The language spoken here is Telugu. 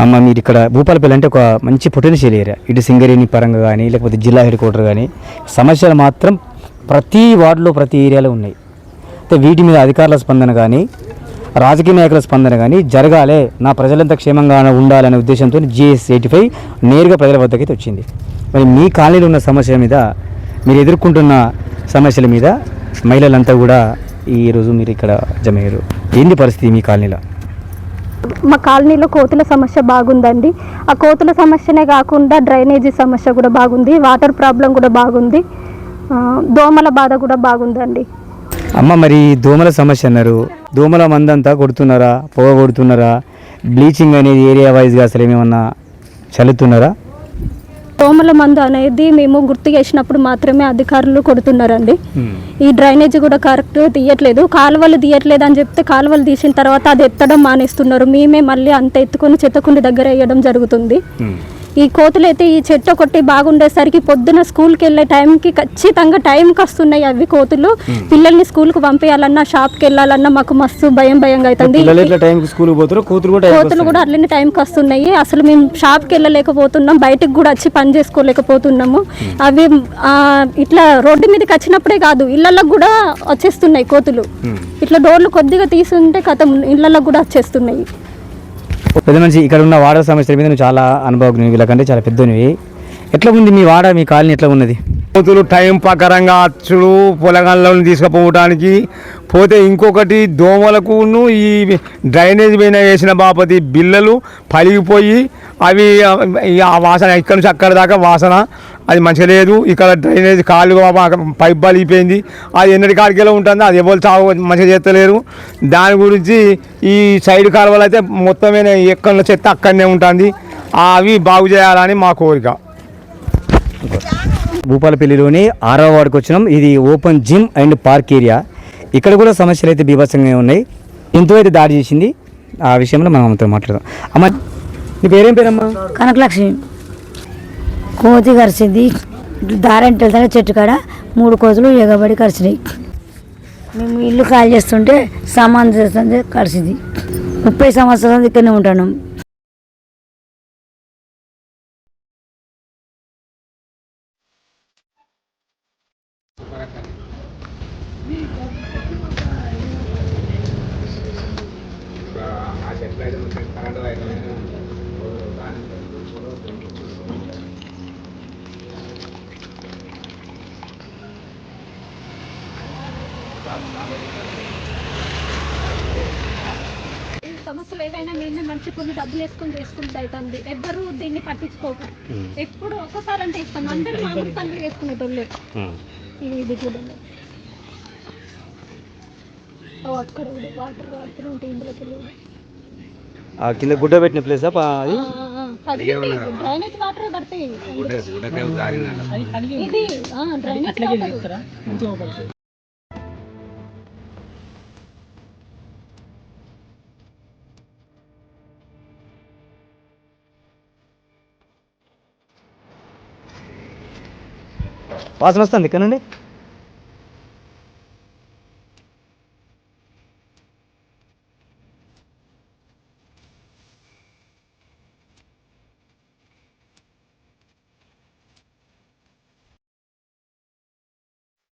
అమ్మ మీరు ఇక్కడ భూపాలపల్లి అంటే ఒక మంచి పొటెన్షియల్ ఏరియా, ఇటు సింగరేణి పరంగా కానీ లేకపోతే జిల్లా హెడ్ క్వార్టర్ కానీ సమస్యలు మాత్రం ప్రతి వార్డులో ప్రతి ఏరియాలో ఉన్నాయి. అయితే వీటి మీద అధికారుల స్పందన కానీ రాజకీయ నాయకుల స్పందన కానీ జరగాలే, నా ప్రజలంతా క్షేమంగా ఉండాలనే ఉద్దేశంతో GS85 నేరుగా ప్రజల వద్దకైతే వచ్చింది. మరి మీ కాలనీలో ఉన్న సమస్యల మీద, మీరు ఎదుర్కొంటున్న సమస్యల మీద మహిళలంతా కూడా ఈరోజు మీరు ఇక్కడ జమయ్యారు. ఏంది పరిస్థితి మీ కాలనీలో? మా కాలనీలో కోతుల సమస్య బాగుందండి. ఆ కోతుల సమస్యనే కాకుండా డ్రైనేజీ సమస్య కూడా బాగుంది, వాటర్ ప్రాబ్లం కూడా బాగుంది, దోమల బాధ కూడా బాగుందండి. అమ్మ మరి దోమల సమస్య అన్నారు, దోమల మందంతా కొడుతున్నారా, పొగ కొడుతున్నారా, బ్లీచింగ్ అనేది ఏరియా వైజ్గా అసలు ఏమేమన్నా చల్లుతున్నారా? దోమల మందు అనేది మేము గుర్తు చేసినప్పుడు మాత్రమే అధికారులు కొడుతున్నారండి. ఈ డ్రైనేజ్ కూడా కరెక్ట్ తీయట్లేదు, కాలువలు తీయట్లేదు అని చెప్తే కాలువలు తీసిన తర్వాత అది ఎత్తడం మానేస్తున్నారు. మేమే మళ్ళీ అంత ఎత్తుకొని చెత్తకుండి దగ్గర వేయడం జరుగుతుంది. ఈ కోతులు అయితే ఈ చెట్టు ఒకటి బాగుండేసరికి పొద్దున స్కూల్కి వెళ్ళే టైంకి ఖచ్చితంగా టైంకి వస్తున్నాయి అవి కోతులు. పిల్లల్ని స్కూల్కి పంపించాలన్నా షాప్కి వెళ్ళాలన్నా మాకు మస్తు భయంగా అవుతుంది. కోతులు కూడా అట్లనే టైంకి వస్తున్నాయి. అసలు మేము షాప్కి వెళ్ళలేకపోతున్నాం, బయటకు కూడా వచ్చి పని చేసుకోలేకపోతున్నాము. అవి ఇట్లా రోడ్డు మీదకి వచ్చినప్పుడే కాదు, ఇళ్లలోకి కూడా వచ్చేస్తున్నాయి కోతులు. ఇట్లా డోర్లు కొద్దిగా తీసుంటే కథ ఇళ్లలోకి కూడా వచ్చేస్తున్నాయి. పెద్ద మనిషి, ఇక్కడ ఉన్న వాడ సమస్యల మీద నువ్వు చాలా అనుభవజ్ఞువి, వీళ్ళకంటే చాలా పెద్దనివి. ఎట్లా ఉంది మీ వాడ, మీ కాలనీ ఎట్లా ఉన్నది? కోతులు టైం ప్రకారంగా అచ్చుడు, పొలగాళ్ళ తీసుకుపోవటానికి పోతే, ఇంకొకటి దోమలకు ఈ డ్రైనేజ్ పైన వేసిన బాపతి బిల్లలు పలిగిపోయి అవి ఆ వాసన ఇక్కడ నుంచి అక్కడ దాకా వాసన అది మంచిగా లేదు. ఇక్కడ డ్రైనేజ్ కాలు పైప్ పలిగిపోయింది, అది ఎన్నటి కాడికెలా ఉంటుంది, అది ఎవరు చావు మంచిగా చేస్తలేరు. దాని గురించి ఈ సైడ్ కాలువలు అయితే మొత్తమే ఎక్కడ చెత్త అక్కడనే ఉంటుంది, అవి బాగు చేయాలని మా కోరిక. భూపాలపల్లిలోని 6వ వార్డుకి వచ్చినాం. ఇది open gym and park area. ఇక్కడ కూడా సమస్యలు అయితే బీభత్సంగా ఉన్నాయి. ఎంతో అయితే దాడి చేసింది, ఆ విషయంలో మనం అమ్మతో మాట్లాడదాం. అమ్మ నీ పేరేం పేరమ్మా? కనకలక్ష్మి. కోతి కరిచింది, దారంటే వెళ్తానే చెట్టు కాడ 3 కోతులు ఎగబడి కరిచినాయి. మేము ఇల్లు ఖాళీ చేస్తుంటే సామాన్ చేస్తుంటే కరిచింది. 30 సంవత్సరాలు ఇక్కడనే ఉంటాను. సమస్యలు ఏవైనా మేమే మంచి కొన్ని డబ్బులు వేసుకొని చేసుకుంటే అవుతుంది. ఎవ్వరు దీన్ని పట్టించుకోరు. ఎప్పుడు ఒక్కసారి అంటే ఇస్తాం, అందరూ మామూలు పనులు చేసుకునేటోళ్ళే. ఇది కూడా అక్కడ వాటర్ ఉంటే ఇందులోకి కింద గుడ్డ పెట్టిన ప్లేసా? డ్రైనేజ్ వాటర్ పడతాయి. ఇది డ్రైనేజ్ వాసన వస్తుంది ఇక్కడ నుండి.